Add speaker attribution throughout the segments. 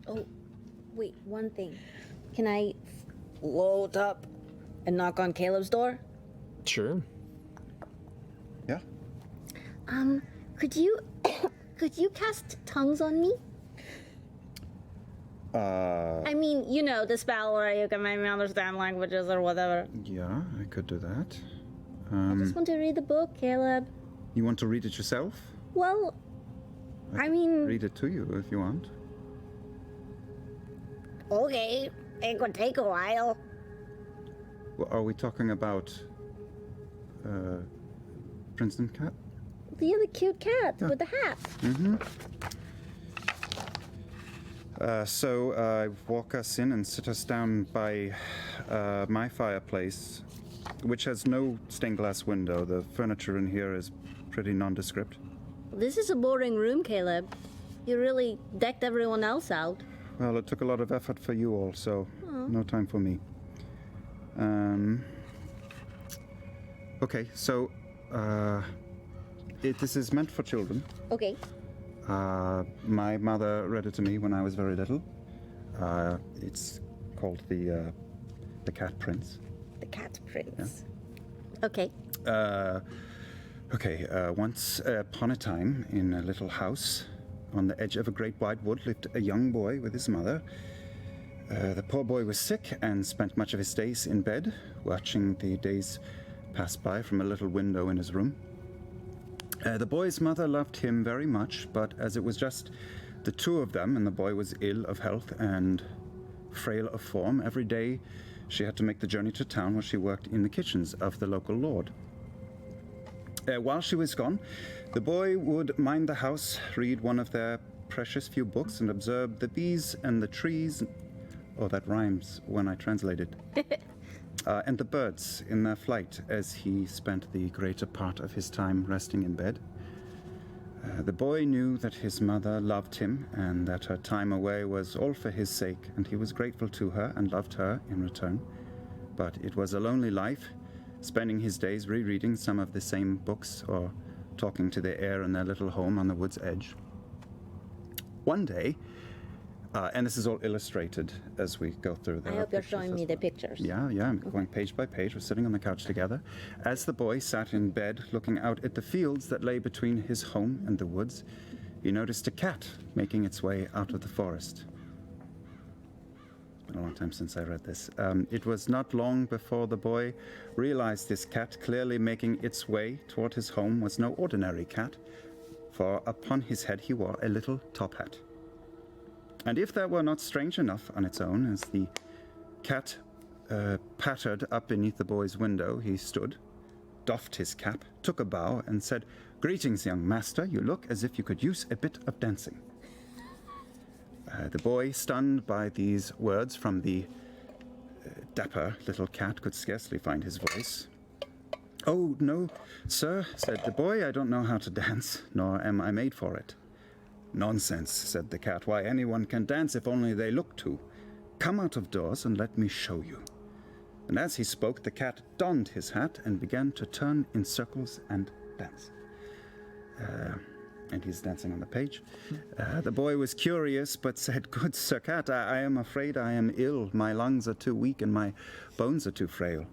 Speaker 1: Oh, wait, one thing. Can I float up and knock on Caleb's door?
Speaker 2: Sure.
Speaker 3: Yeah.
Speaker 1: Could you cast tongues on me? I mean, you know, the spell where you can make me understand languages or whatever.
Speaker 3: Yeah, I could do that.
Speaker 1: I just want to read the book, Caleb.
Speaker 3: You want to read it yourself?
Speaker 1: Well, I mean...
Speaker 3: Read it to you if you want.
Speaker 1: Okay, it could take a while.
Speaker 3: Well, are we talking about Princeton Cat?
Speaker 1: The other cute cat with the hat.
Speaker 3: So I walk us in and sit us down by my fireplace, which has no stained glass window. The furniture in here is pretty nondescript.
Speaker 1: This is a boring room, Caleb. You really decked everyone else out.
Speaker 3: Well, it took a lot of effort for you all, so no time for me. Okay, so this is meant for children.
Speaker 1: Okay.
Speaker 3: My mother read it to me when I was very little. It's called the Katzenprinz.
Speaker 1: The Katzenprinz. Yeah. Okay.
Speaker 3: Once upon a time, in a little house on the edge of a great wide wood, lived a young boy with his mother. The poor boy was sick and spent much of his days in bed, watching the days pass by from a little window in his room. The boy's mother loved him very much, but as it was just the two of them, and the boy was ill of health and frail of form, every day she had to make the journey to town where she worked in the kitchens of the local lord. While she was gone, the boy would mind the house, read one of their precious few books, and observe the bees and the trees. Oh, that rhymes when I translate it. And the birds in their flight as he spent the greater part of his time resting in bed. The boy knew that his mother loved him and that her time away was all for his sake, and he was grateful to her and loved her in return. But it was a lonely life, spending his days rereading some of the same books or talking to the air in their little home on the wood's edge. One day, and this is all illustrated as we go through the
Speaker 1: I hope you're showing me the pictures.
Speaker 3: Yeah, I'm going page by page. We're sitting on the couch together. As the boy sat in bed looking out at the fields that lay between his home and the woods, he noticed a cat making its way out of the forest. It's been a long time since I read this. It was not long before the boy realized this cat clearly making its way toward his home was no ordinary cat, for upon his head he wore a little top hat. And if that were not strange enough on its own, as the cat pattered up beneath the boy's window, he stood, doffed his cap, took a bow, and said, "Greetings, young master. You look as if you could use a bit of dancing." The boy, stunned by these words from the dapper little cat, could scarcely find his voice. "Oh, no, sir," said the boy. "I don't know how to dance, nor am I made for it." "Nonsense," said the cat. "Why, anyone can dance if only they look to. Come out of doors and let me show you." And as he spoke, the cat donned his hat and began to turn in circles and dance. And he's dancing on the page. The boy was curious, but said, "Good Sir Cat, I am afraid I am ill. My lungs are too weak and my bones are too frail."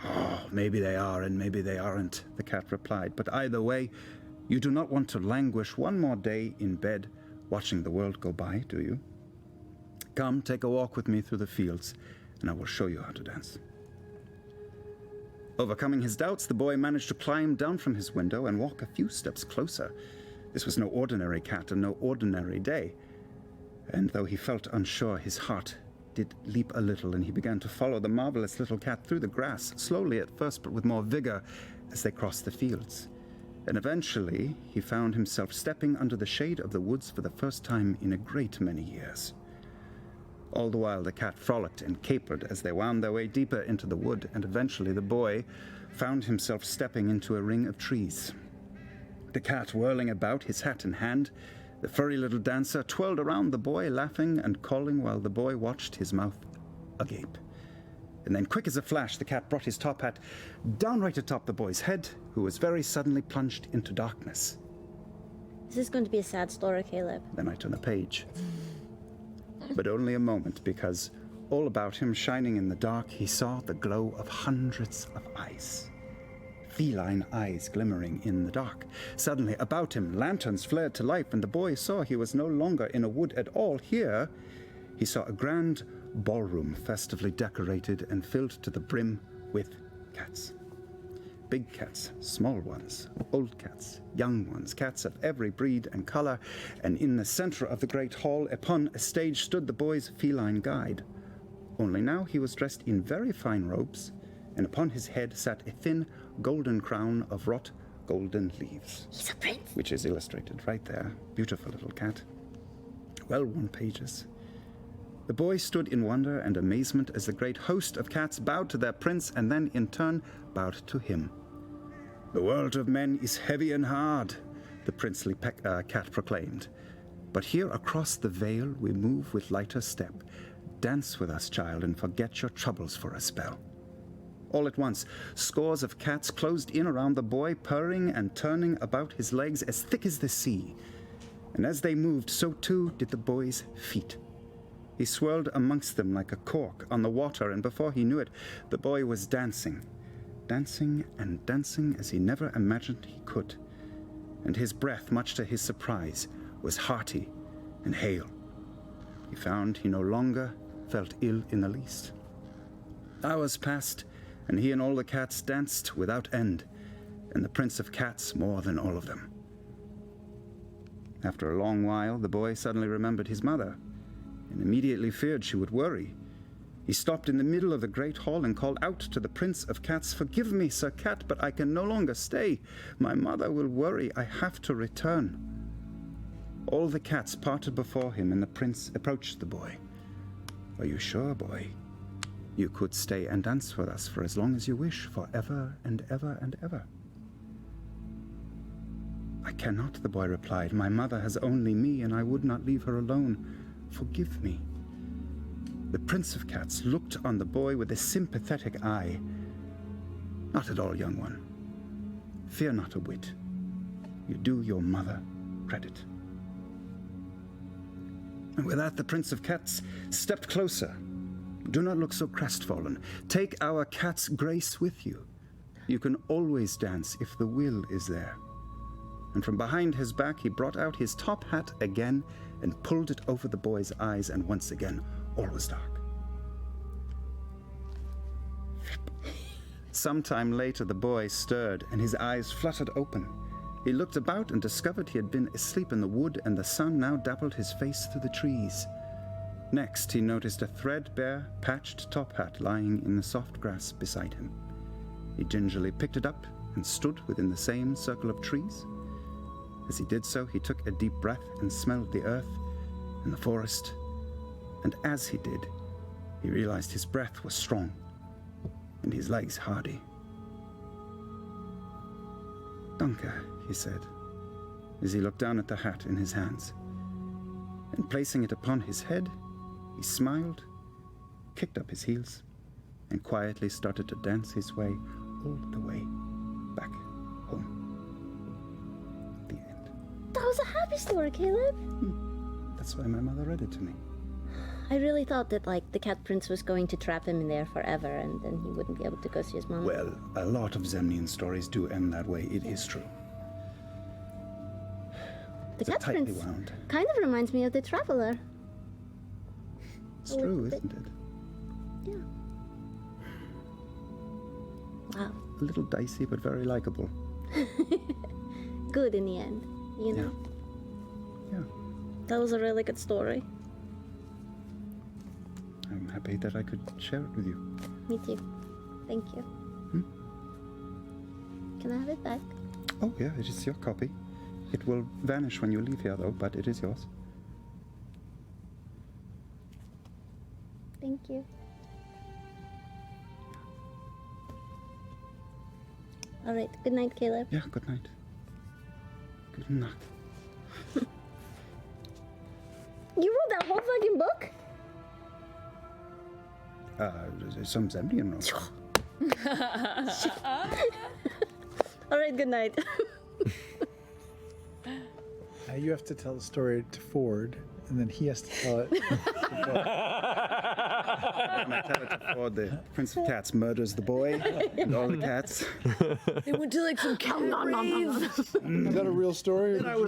Speaker 3: "Oh, maybe they are and maybe they aren't," the cat replied. "But either way, you do not want to languish one more day in bed watching the world go by, do you? Come, take a walk with me through the fields, and I will show you how to dance." Overcoming his doubts, the boy managed to climb down from his window and walk a few steps closer. This was no ordinary cat and no ordinary day. And though he felt unsure, his heart did leap a little, and he began to follow the marvelous little cat through the grass, slowly at first, but with more vigor as they crossed the fields. And eventually, he found himself stepping under the shade of the woods for the first time in a great many years. All the while, the cat frolicked and capered as they wound their way deeper into the wood, and eventually the boy found himself stepping into a ring of trees. The cat whirling about, his hat in hand, the furry little dancer twirled around the boy, laughing and calling while the boy watched, his mouth agape. And then, quick as a flash, the cat brought his top hat down right atop the boy's head, who was very suddenly plunged into darkness.
Speaker 1: This is going to be a sad story, Caleb.
Speaker 3: Then I turn the page. But only a moment, because all about him, shining in the dark, he saw the glow of hundreds of eyes. Feline eyes glimmering in the dark. Suddenly, about him, lanterns flared to life, and the boy saw he was no longer in a wood at all. Here, he saw a grand ballroom festively decorated and filled to the brim with cats. Big cats, small ones, old cats, young ones, cats of every breed and color, and in the center of the great hall, upon a stage, stood the boy's feline guide. Only now he was dressed in very fine robes, and upon his head sat a thin golden crown of wrought golden leaves.
Speaker 1: He's a prince.
Speaker 3: Which is illustrated right there. Beautiful little cat. Well-worn pages. The boy stood in wonder and amazement as the great host of cats bowed to their prince and then in turn bowed to him. "The world of men is heavy and hard," the princely cat proclaimed. "But here across the vale we move with lighter step. Dance with us, child, and forget your troubles for a spell." All at once, scores of cats closed in around the boy, purring and turning about his legs as thick as the sea. And as they moved, so too did the boy's feet. He swirled amongst them like a cork on the water, and before he knew it, the boy was dancing. Dancing and dancing as he never imagined he could. And his breath, much to his surprise, was hearty and hale. He found he no longer felt ill in the least. Hours passed, and he and all the cats danced without end, and the Prince of Cats more than all of them. After a long while, the boy suddenly remembered his mother, and immediately feared she would worry. He stopped in the middle of the great hall and called out to the Prince of Cats, "Forgive me, Sir Cat, but I can no longer stay. My mother will worry. I have to return." All the cats parted before him, and the prince approached the boy. "Are you sure, boy? You could stay and dance with us for as long as you wish, forever and ever and ever." "I cannot," the boy replied. "My mother has only me, and I would not leave her alone. Forgive me." The Prince of Cats looked on the boy with a sympathetic eye. "Not at all, young one. Fear not a whit. You do your mother credit." And with that, the Prince of Cats stepped closer. "Do not look so crestfallen. Take our cat's grace with you. You can always dance if the will is there." And from behind his back, he brought out his top hat again and pulled it over the boy's eyes, and once again, all was dark. Sometime later, the boy stirred, and his eyes fluttered open. He looked about and discovered he had been asleep in the wood, and the sun now dappled his face through the trees. Next, he noticed a threadbare, patched top hat lying in the soft grass beside him. He gingerly picked it up and stood within the same circle of trees. As he did so, he took a deep breath and smelled the earth and the forest, and as he did, he realized his breath was strong and his legs hardy. "Danke," he said, as he looked down at the hat in his hands. And placing it upon his head, he smiled, kicked up his heels, and quietly started to dance his way all the way back home. The end.
Speaker 1: That was a happy story, Caleb.
Speaker 3: That's why my mother read it to me.
Speaker 1: I really thought that, like, the cat prince was going to trap him in there forever, and then he wouldn't be able to go see his mom.
Speaker 3: Well, a lot of Zemnian stories do end that way. It is true.
Speaker 1: The cat prince
Speaker 3: wound.
Speaker 1: kind of reminds me of the traveler.
Speaker 3: It's true, isn't it?
Speaker 1: Yeah. Wow.
Speaker 3: A little dicey, but very likable.
Speaker 1: Good in the end, you know?
Speaker 3: Yeah.
Speaker 1: That was a really good story.
Speaker 3: I'm happy that I could share it with you.
Speaker 1: Me too. Thank you. Can I have it back?
Speaker 3: Oh, yeah, it is your copy. It will vanish when you leave here, though, but it is yours.
Speaker 1: Thank you. All right. Good night, Caleb.
Speaker 3: Yeah, good night. Good night.
Speaker 1: You wrote that whole fucking book?
Speaker 3: Some Zemnian wrote.
Speaker 1: All right. Good night.
Speaker 2: You have to tell the story to Ford, and then he has to tell it.
Speaker 3: And I tell it to Ford, the Prince of Cats murders the boy and all the cats.
Speaker 4: They went to like some cat rave.
Speaker 2: Is that a real story?
Speaker 1: I know,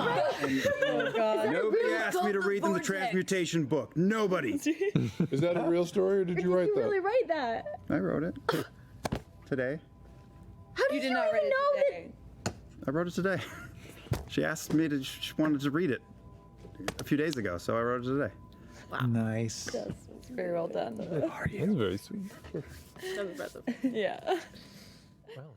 Speaker 1: right?
Speaker 3: Nobody asked me to read them the transmutation book. Nobody.
Speaker 2: Is that a real story, or did you write
Speaker 1: You
Speaker 2: that?
Speaker 1: really write that?
Speaker 3: I wrote it today.
Speaker 1: How did
Speaker 4: You did
Speaker 1: you
Speaker 4: not
Speaker 1: even
Speaker 4: write
Speaker 1: know
Speaker 4: it today.
Speaker 3: I wrote it today. She asked me to. She wanted to read it a few days ago, so I wrote it today.
Speaker 2: Nice.
Speaker 4: It's very well done.
Speaker 5: That's very sweet.
Speaker 4: Yeah.
Speaker 5: Well.